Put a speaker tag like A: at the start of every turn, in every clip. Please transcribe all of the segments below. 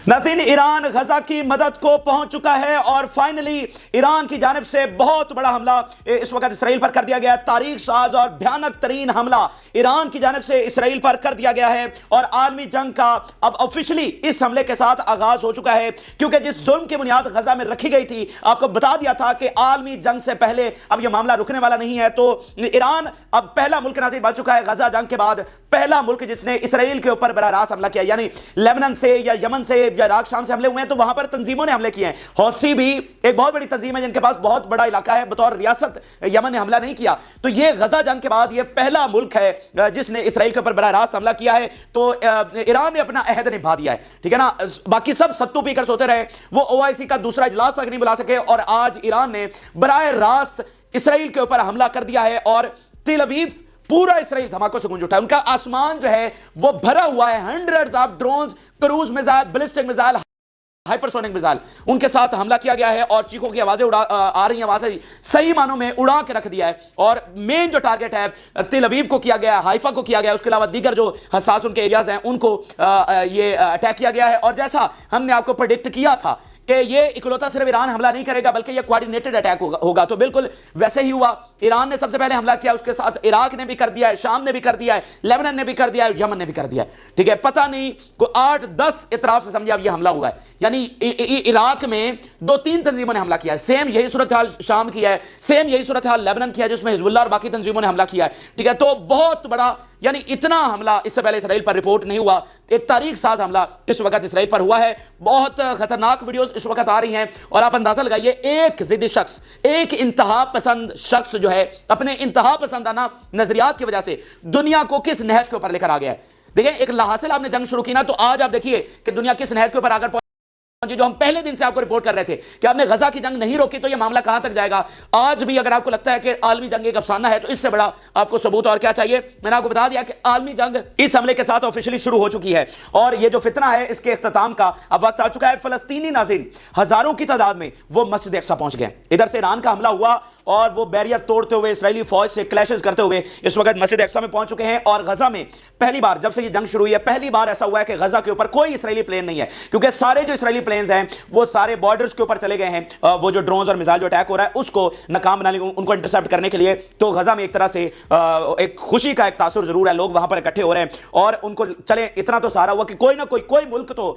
A: नाज़रीन, ईरान गजा की मदद को पहुंच चुका है और फाइनली ईरान की जानिब से बहुत बड़ा हमला इस वक्त इसराइल पर कर दिया गया है। तारीख साज और भयानक तरीन हमला ईरान की जानिब से इसराइल पर कर दिया गया है और आलमी जंग का अब ऑफिशियली इस हमले के साथ आगाज हो चुका है, क्योंकि जिस जुल्म की बुनियाद गजा में रखी गई थी, आपको बता दिया था कि आलमी जंग से पहले अब यह मामला रुकने वाला नहीं है। तो ईरान अब पहला मुल्क नाज़रीन बन चुका है गजा जंग के बाद, पहला मुल्क जिसने इसराइल के ऊपर बराह रास्त हमला किया। यानी लेबनान से या यमन से या इराक शाम से हमले हुए हैं तो वहां पर तंजीमों ने हमले किए हैं। हौसी भी एक बहुत बड़ी तंजीम है जिनके पास बहुत बड़ा इलाका है, बतौर रियासत यमन ने हमला नहीं किया। तो यह गजा जंग के बाद यह पहला मुल्क है जिसने इसराइल के ऊपर बराह रास्त हमला किया है। तो ईरान ने अपना अहद निभा दिया है, ठीक है ना। बाकी सब सत्तू पीकर सोते रहे, वो ओआईसी का दूसरा इजलास तक नहीं बुला सके और आज ईरान ने बराह रास्त इसराइल के ऊपर हमला कर दिया है और तेल अवीव पूरा इसराइल धमाकों से गूंज उठा है। उनका आसमान जो है वो भरा हुआ है hundreds of drones, cruise missile, ballistic missile, hypersonic missile, उनके साथ हमला किया गया है और चीखों की आवाजें आ रही हैं वहां से, सही मानों में उड़ा के रख दिया है। और मेन जो टारगेट है तेल अवीव को किया गया, हाइफा को किया गया, उसके अलावा दीगर जो हसास उनके एरियाज हैं उनको ये अटैक किया गया है। और जैसा हमने आपको प्रेडिक्ट किया था कि ये इकलौता सिर्फ ईरान हमला नहीं करेगा बल्कि ये कोऑर्डिनेटेड अटैक होगा, तो बिल्कुल वैसे ही हुआ। ईरान ने सबसे पहले हमला किया, उसके साथ इराक ने भी कर दिया है, शाम ने भी कर दिया है, लेबनान ने भी कर दिया है, यमन ने भी कर दिया है, ठीक है। पता नहीं को 8-10 इतराफ से समझिए अब ये हमला हुआ है। यानी इराक में 2-3 तंजीमों ने हमला किया है, सेम यही सूरत हाल शाम की है, सेम यही सूरत हाल लेबनान की है जिसमें हिजबुल्लाह और बाकी तंजीमों ने हमला किया है, ठीक है। तो बहुत बड़ा, यानी इतना हमला इससे पहले इसराइल पर रिपोर्ट नहीं हुआ। एक तारीख साज हमला इस वक्त इसराइल पर हुआ है। बहुत खतरनाक वीडियोस इस वक्त आ रही हैं और आप अंदाजा लगाइए, एक जिद्दी शख्स, एक इंतहा पसंद शख्स जो है अपने इंतहा पसंदाना नजरियात की वजह से दुनिया को किस नहज के ऊपर लेकर आ गया है। देखिए, एक लाहासिल आपने जंग शुरू की ना, तो आज आप देखिए कि दुनिया किस नहज के ऊपर आकर जो हम पहले दिन से आपको रिपोर्ट कर रहे थे कि आपने गजा की जंग नहीं रोकी तो यह मामला कहां तक जाएगा। आज भी अगर आपको लगता है कि आलमी जंग एक अफसाना है तो इससे बड़ा आपको सबूत और क्या चाहिए। मैंने आपको बता दिया कि आलमी जंग इस हमले के साथ ऑफिशियली शुरू हो चुकी है और यह जो फितना है इसके इख्तिताम का अब वक्त आ चुका है। फलस्तीनी नाज़रीन हजारों की तादाद में वो मस्जिद अक्सा पहुंच गए। इधर से ईरान का हमला हुआ और वो बैरियर तोड़ते हुए इसराइली फौज से क्लैशेस करते हुए इस वक्त मस्जिद अक्सा में पहुंच चुके हैं। और गजा में पहली बार, जब से ये जंग शुरू हुई है, पहली बार ऐसा हुआ है कि गजा के ऊपर कोई इसराइली प्लेन नहीं है, क्योंकि सारे जो इसराइली प्लेन्स हैं वो सारे बॉर्डर्स के ऊपर चले गए हैं। वो जो ड्रोन्स और मिसाइल जो अटैक हो रहा है उसको नाकाम बनाने, उनको इंटरसेप्ट करने के लिए। तो गजा में एक तरह से एक खुशी का एक तासुर जरूर है, लोग वहां पर इकट्ठे हो रहे हैं और उनको चले, इतना तो सारा हुआ कि कोई ना कोई मुल्क तो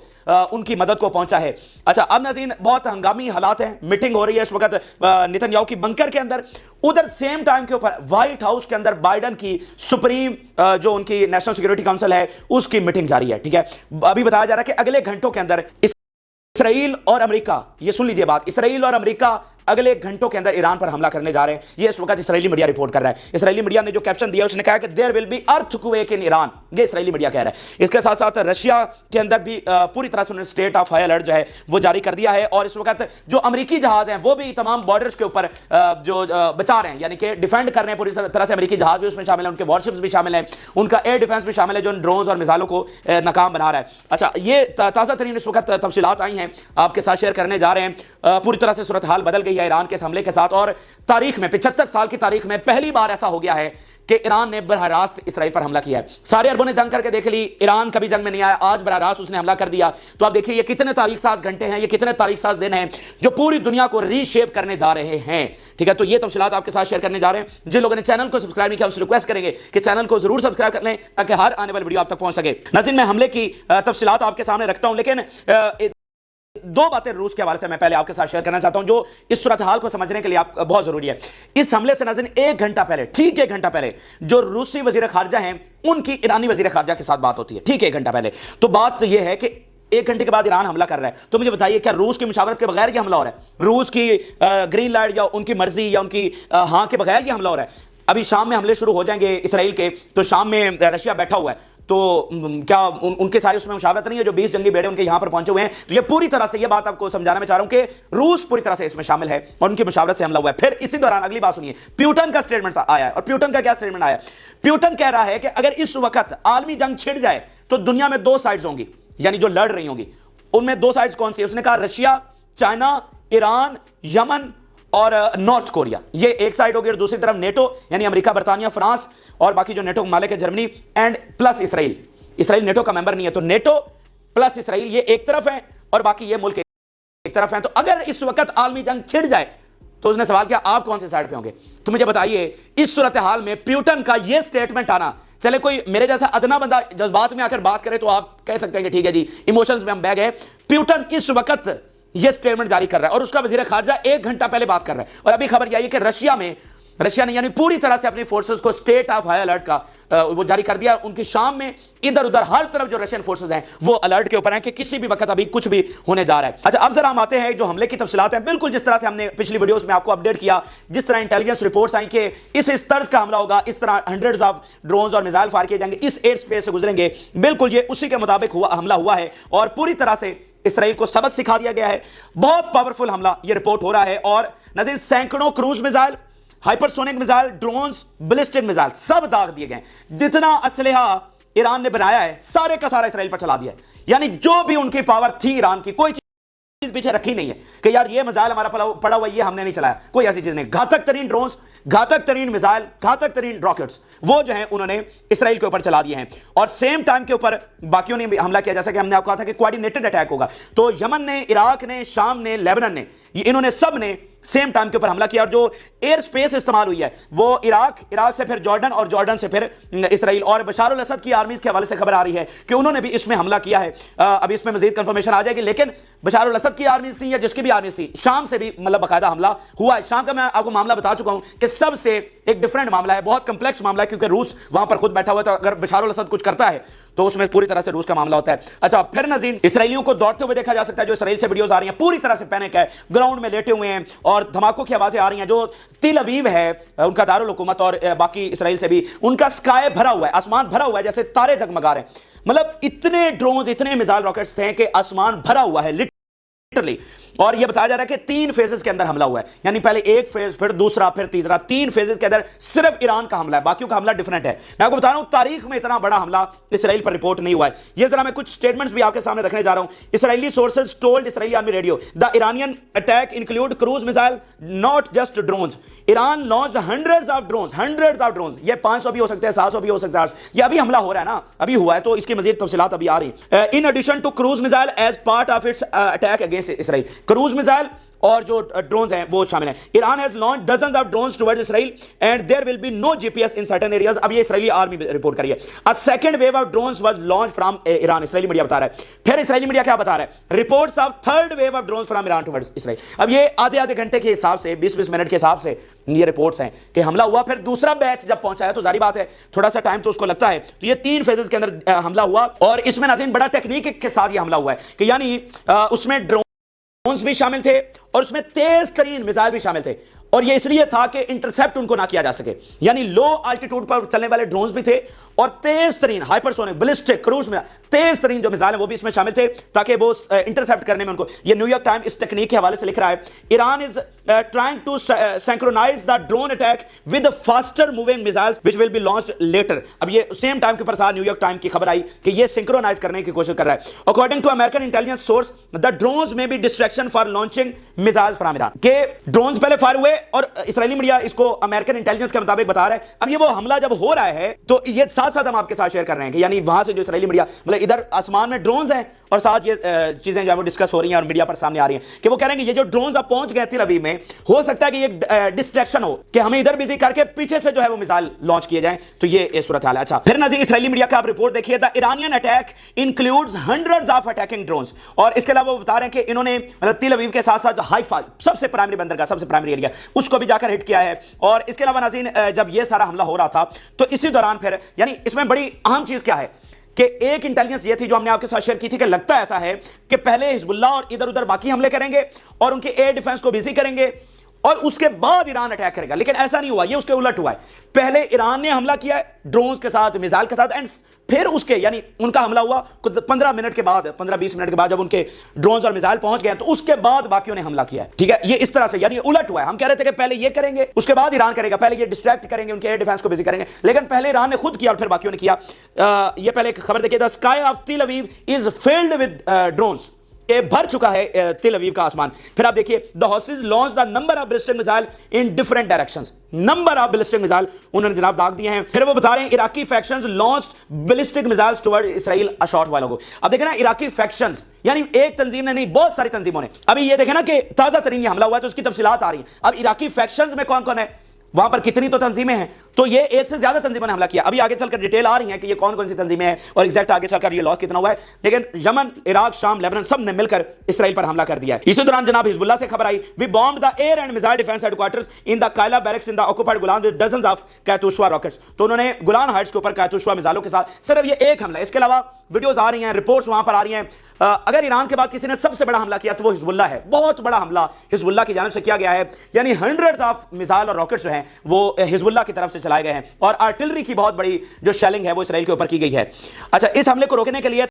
A: उनकी मदद को पहुंचा है। अच्छा, अब नाज़रीन बहुत हंगामी हालात हैं, मीटिंग हो रही है इस वक्त नेतन्याहू की बंकर के अंदर। उधर सेम टाइम के ऊपर व्हाइट हाउस के अंदर बाइडन की सुप्रीम जो उनकी नेशनल सिक्योरिटी काउंसिल है उसकी मीटिंग जारी है, ठीक है। अभी बताया जा रहा है कि अगले घंटों के अंदर इसराइल और अमेरिका, ये सुन लीजिए बात, इसराइल और अमेरिका अगले घंटों के अंदर ईरान पर हमला करने जा रहे हैं। ये इस वक्त इसराइली मीडिया रिपोर्ट कर रहा है। इसराइली मीडिया ने जो कैप्शन दिया उसने कहा कि there will be earthquake in Iran, ये इसराइली मीडिया कह रहा है। इसके साथ साथ रशिया के अंदर भी पूरी तरह से उन्होंने स्टेट ऑफ हाई अलर्ट जो है वो जारी कर दिया है और इस वक्त जो अमेरिकी जहाज हैं वो भी तमाम बॉर्डर्स के ऊपर जो बचा रहे हैं, यानी कि डिफेंड कर रहे हैं पूरी तरह से। अमेरिकी जहाज भी उसमें शामिल है, उनके वॉरशिप्स भी शामिल हैं, उनका एयर डिफेंस भी शामिल है जो ड्रोन्स और मिसाइलों को नाकाम बना रहा है। अच्छा, ये ताज़ा तरीन इस वक्त तफसीलात आई हैं, आपके साथ शेयर करने जा रहे हैं। पूरी तरह से सूरत हाल बदल गई है ईरान के हमले के साथ और तारीख में, 75 साल की तारीख में पहली बार ऐसा हो गया है कि ईरान ने बरह रास्त इसराइल पर हमला किया है। सारे अरबों ने जंग करके देख ली, ईरान कभी जंग में नहीं आया, आज बरह रास्त उसने हमला कर दिया। तो आप देखिए ये कितने तारीख साज घंटे हैं, ये कितने तारीख साज दिन हैं जो पूरी दुनिया को रीशेप करने जा रहे हैं, ठीक है। तो ये तफसीलात आपके साथ शेयर करने जा रहे हैं। जिन लोगों ने चैनल को सब्सक्राइब नहीं किया उनसे रिक्वेस्ट करेंगे कि चैनल को जरूर सब्सक्राइब कर लें ताकि हर आने वाली वीडियो आप तक पहुंच सके। नाज़रीन, मैं हमले की तफसीलात आपके सामने रखता हूं, लेकिन दो बातें रूस के हवाले से मैं पहले आपके साथ शेयर करना चाहता हूं जो इस सूरत हाल को समझने के लिए आप बहुत जरूरी है। इस हमले से नाज़रीन एक घंटा पहले, ठीक 1 घंटा पहले, जो रूसी वजीर खारजा हैं उनकी ईरानी वजीर खारजा के साथ बात होती है, ठीक 1 घंटा पहले। तो बात यह है कि 1 घंटे के बाद ईरान हमला कर रहा है। तो मुझे बताइए, क्या रूस की मुशावरत के बगैर यह हमला हो रहा है? रूस की ग्रीन लाइट या उनकी मर्जी या उनकी हाँ के बगैर यह हमला हो रहा है? अभी शाम में हमले शुरू हो जाएंगे इसराइल के, तो शाम में रशिया बैठा हुआ है, तो क्या उनके सारे उसमें मुशावरत नहीं है? जो 20 जंगी बेड़े उनके यहां पर पहुंचे हुए हैं। तो ये पूरी तरह से ये बात आपको समझाना मैं चाह रहा हूं कि रूस पूरी तरह से इसमें शामिल है और उनकी मुशावरत से हमला हुआ है। फिर इसी दौरान अगली बात सुनिए, प्यूटन का स्टेटमेंट आया है। और प्यूटन का क्या स्टेटमेंट आया? प्यूटन कह रहा है कि अगर इस वक्त आलमी जंग छिड़ जाए तो दुनिया में 2 साइड्स होंगी, यानी जो लड़ रही होंगी उनमें 2 साइड्स कौन सी है? उसने कहा रशिया, चाइना, ईरान, यमन और नॉर्थ कोरिया, ये एक साइड होगी और दूसरी तरफ नेटो यानी अमेरिका, बरतानिया, फ्रांस और बाकी जो नेटो मालिक है Germany and plus Israel. Israel NATO का मेंबर नहीं है, तो नेटो प्लस इसराइल ये एक तरफ है और बाकी ये मुल्क एक तरफ है। तो अगर इस वक्त आलमी जंग छिड़ जाए तो उसने सवाल किया आप कौन से साइड पे होंगे? तो मुझे बताइए इस सूरत हाल में प्यूटन का यह स्टेटमेंट आना, चले कोई मेरे जैसा अदना बंदा जज्बात में आकर बात करे तो आप कह सकते हैं कि ठीक है जी इमोशंस में हम बह गए। प्यूटन इस वक्त यह स्टेटमेंट जारी कर रहा है और उसका वजीर खारजा 1 घंटा पहले बात कर रहा है। और अभी खबर यह है कि रशिया ने यानी पूरी तरह से अपनी फोर्सेस को स्टेट ऑफ हाई अलर्ट का वो जारी कर दिया। उनकी शाम में इधर उधर हर तरफ जो रशियन फोर्सेस हैं वो अलर्ट के ऊपर हैं कि किसी भी वक्त अभी कुछ भी होने जा रहा है। अच्छा, अब जरा हम आते हैं जो हमले की तफसीलात हैं। बिल्कुल जिस तरह से हमने पिछली वीडियोस में आपको अपडेट किया, जिस तरह इंटेलिजेंस रिपोर्ट्स आई कि इस तर्ज का हमला होगा, इस तरह हंड्रेड्स ऑफ ड्रोन्स और मिसाइल फायर किए जाएंगे, इस एयर स्पेस से गुजरेंगे, बिल्कुल ये उसी के मुताबिक हमला हुआ है और पूरी तरह से इसराइल को सबक सिखा दिया गया है। बहुत पावरफुल हमला यह रिपोर्ट हो रहा है और नज़ीर सैकड़ों cruise missile, hypersonic missile, drones, ballistic missile सब दाग दिए गए। जितना असलहा ईरान ने बनाया है सारे का सारा इसराइल पर चला दिया है। यानी जो भी उनकी पावर थी ईरान की, कोई चीज पीछे रखी नहीं है कि यार ये मिसाइल हमारा पड़ा हुआ ये हमने नहीं चलाया, कोई ऐसी चीज नहीं। घातक तरीन ड्रोन्स, घातक तरीन मिसाइल, घातक तरीन रॉकेट्स वो जो है उन्होंने इसराइल के ऊपर चला दिए हैं। और सेम टाइम के ऊपर बाकियों ने भी हमला किया, जैसा कि हमने आपको कहा था कि कोऑर्डिनेटेड अटैक होगा। तो यमन ने, इराक ने, शाम ने, लेबनान ने, इन्होंने सब ने सेम टाइम के ऊपर हमला किया। और जो एयर स्पेस इस्तेमाल हुई है वो इराक से फिर जॉर्डन और जॉर्डन से फिर इसराइल। और बशार अल असद की आर्मीज के हवाले से खबर आ रही है कि उन्होंने भी इसमें हमला किया है। अभी इसमें मजीद कंफर्मेशन आ जाएगी, लेकिन बशार अल असद की आर्मीज थी या जिसकी भी आर्मीज थी, शाम से भी मतलब बाकायदा हमला हुआ है। शाम का मैं आपको मामला बता चुका हूं कि सबसे एक डिफरेंट मामला है, बहुत कंप्लेक्स मामला है, क्योंकि रूस वहां पर खुद बैठा हुआ है। तो अगर बशार अल असद कुछ करता है तो उसमें पूरी तरह से रूस का मामला होता है। अच्छा, फिर नज़ीर इसराइलियों को दौड़ते हुए देखा जा सकता है। जो इसराइल से वीडियोस आ रही हैं पूरी तरह से पैनिक है, ग्राउंड में लेटे हुए हैं और धमाकों की आवाजें आ रही हैं। जो तिल अवीव है उनका दारुल हुकूमत और बाकी इसराइल से भी उनका स्काई भरा हुआ है, आसमान भरा हुआ है, जैसे तारे जगमगा रहे हैं। मतलब इतने ड्रोन्स, इतने मिसाइल रॉकेट्स थे कि आसमान भरा हुआ है लिटरली। और यह बताया जा रहा है कि 3 फेजेस के अंदर हमला हुआ है, यानी पहले एक फेज, फिर दूसरा, फिर तीसरा, 3 फेजेस के अंदर सिर्फ ईरान का हमला है, बाकियों का हमला डिफरेंट है। मैं आपको बता रहा हूं तारीख में इतना बड़ा हमला इसराइल पर रिपोर्ट नहीं हुआ है। यह जरा मैं कुछ स्टेटमेंट्स भी आपके सामने रखने जा रहा हूं। Israeli sources told Israeli army radio the Iranian attack include cruise missile not just drones. Iran launched hundreds of drones. ये 500 भी हो सकते हैं, 700 भी हो सकते हैं। ये अभी हमला हो रहा है ना, अभी हुआ है, तो इसकी मजीद तफसीलात अभी आ रही। In addition to cruise missile as part of its attack against Israel, cruise missile और जो ड्रोन्स हैं वो शामिल हैं। Iran has launch dozens of drones towards Israel and there will be no GPS in certain areas. अब ये Israeli army report करी है। A second wave of drones was launch from Iran, Israeli media बता रहा है। फिर Israeli media क्या बता रहा है? Reports of third wave of drones from Iran towards Israel. अब ये आधे घंटे के हिसाब से, 20-20 मिनट के हिसाब से ये रिपोर्ट्स हैं कि हमला हुआ। फिर दूसरा बैच जब पहुंचा है तो जारी बात है थोड़ा सा टाइम तो उसको लगता है। तो ये 3 फेजेस के अंदर हमला हुआ और इसमें नाज़रीन बड़ा टेक्निक के साथ ये हमला हुआ है कि यानी उसमें ड्रोन्स भी शामिल थे और उसमें तेज तरीन मिसाइल भी शामिल थे। और यह इसलिए था कि इंटरसेप्ट उनको ना किया जा सके, यानी लो अल्टीट्यूड पर चलने वाले ड्रोन्स भी थे और तेज तरीन हाइपरसोनिक, बैलिस्टिक, क्रूज में तेज तरीन जो मिसाइल है वो भी इसमें शामिल थे ताकि वो इंटरसेप्ट करने में उनको। ये न्यूयॉर्क टाइम इस टेक्निक के हवाले से लिख रहा है, Iran is trying to synchronise the drone attack with faster moving missiles which will be launched later. अब ये सेम टाइम के ऊपर न्यूयॉर्क टाइम की खबर आई कि ये सिंक्रोनाइज करने की कोशिश कर रहा है। According to American intelligence source the drones may be distraction for launching missiles from Iran. के ड्रोन्स पहले फायर हुए और इसराइली मीडिया इसको अमेरिकन इंटेलिजेंस के मुताबिक बता रहा है। अब ये वो हमला जब हो रहा है तो ये साथ साथ हम आपके साथ शेयर कर रहे हैं कि यानी वहां से जो इसराइली मीडिया, मतलब इधर आसमान में ड्रोन्स हैं और साथ ये चीजें जो है वो डिस्कस हो रही हैं और मीडिया पर सामने आ रही हैं कि वो कह रहे हैं कि ये जो ड्रोन्स अब पहुंच गए तिल अवीव में, हो सकता है कि ये डिस्ट्रैक्शन हो कि हमें इधर बिजी करके पीछे से जो है वो मिसाइल लॉन्च किए जाएं। तो ये सूरत हाल है। अच्छा, फिर नज़ीर इसराइली मीडिया का आप रिपोर्ट देखिए, the Iranian attack includes hundreds of attacking drones. और इसके अलावा वो बता रहे हैं कि इन्होंने तिल अवीव के साथ साथ हाइफा सबसे प्राइमरी बंदरगाह, सबसे प्राइमरी एरिया, उसको भी जाकर हिट किया है। और इसके अलावा नाज़रीन जब ये सारा हमला हो रहा था तो इसी दौरान फिर यानी इसमें बड़ी अहम चीज क्या है कि एक इंटेलिजेंस ये थी जो हमने आपके साथ शेयर की थी कि लगता ऐसा है कि पहले हिजबुल्ला और इधर उधर बाकी हमले करेंगे और उनके एयर डिफेंस को बिजी करेंगे और उसके बाद ईरान अटैक करेगा, लेकिन ऐसा नहीं हुआ। ये उसके उलट हुआ है। पहले ईरान ने हमला किया है ड्रोन्स के साथ, मिसाइल के साथ, एंड फिर उसके यानी उनका हमला हुआ 15 मिनट के बाद, 15-20 मिनट के बाद जब उनके ड्रोन्स और मिसाइल पहुंच गए तो उसके बाद बाकियों ने हमला किया है। ठीक है, ये इस तरह से यानी उलट हुआ है। हम कह रहे थे कि पहले ये करेंगे उसके बाद ईरान करेगा, पहले ये डिस्ट्रैक्ट करेंगे, उनके एयर डिफेंस को बिजी करेंगे, लेकिन पहले ईरान ने खुद किया और फिर बाकियों ने किया। ये पहले एक खबर देखिए, द स्काई ऑफ तिल Aviv is filled with drones भर चुका है तेल अवीव का आसमान। फिर आप देखिए, the Houthis launched a number of ballistic missile in different directions. Number of ballistic missile उन्होंने जनाब दाग दिए हैं। फिर वो बता रहे हैं Iraqi factions launched ballistic missiles toward Israel a short while ago. अब देखें ना, इराकी फैक्शंस यानी एक तंजीम ने नहीं, बहुत सारी तंजीमों ने। अभी ये देखें ना कि ताजा तरीन ये हमला हुआ है तो उसकी तफसीलात आ रही है। अब इराकी फैक्शंस में कौन कौन है, वहां पर कितनी तो तंजीमें हैं, तो ये एक से ज्यादा तंजीमों ने हमला किया। अभी आगे चलकर डिटेल आ रही है कि ये कौन कौन सी तंजीमें हैं और एग्जैक्ट आगे चलकर ये लॉस कितना हुआ है। लेकिन यमन, इराक, शाम, लेबनान सब ने मिलकर इसराइल पर हमला कर दिया है। इसी दौरान जनाब हिजबुल्लाह से खबर आई, we bombed the air and missile defence headquarters in the Kayla barracks in the occupied Golan with dozens of Katyusha rockets. तो उन्होंने गोलान हाइट्स के ऊपर कातुशवा मिसाइलों के साथ सिर्फ ये एक हमला, इसके अलावा वीडियोस आ रही हैं, रिपोर्ट्स वहां पर आ रही हैं। अगर ईरान के बाद किसी ने सबसे बड़ा हमला किया तो वो हिजबुल्लाह है। बहुत बड़ा हमला हिजबुल्लाह की जानिब से किया गया है, यानी हंड्रेड्स ऑफ मिसाइल और रॉकेट्स जो हैं वो हिजबुल्लाह की तरफ से चलाए गए हैं और आर्टिलरी की बहुत बड़ी जो शेलिंग है वो इसराइल के ऊपर की गई है। अच्छा, इस हमले को रोकने के लिए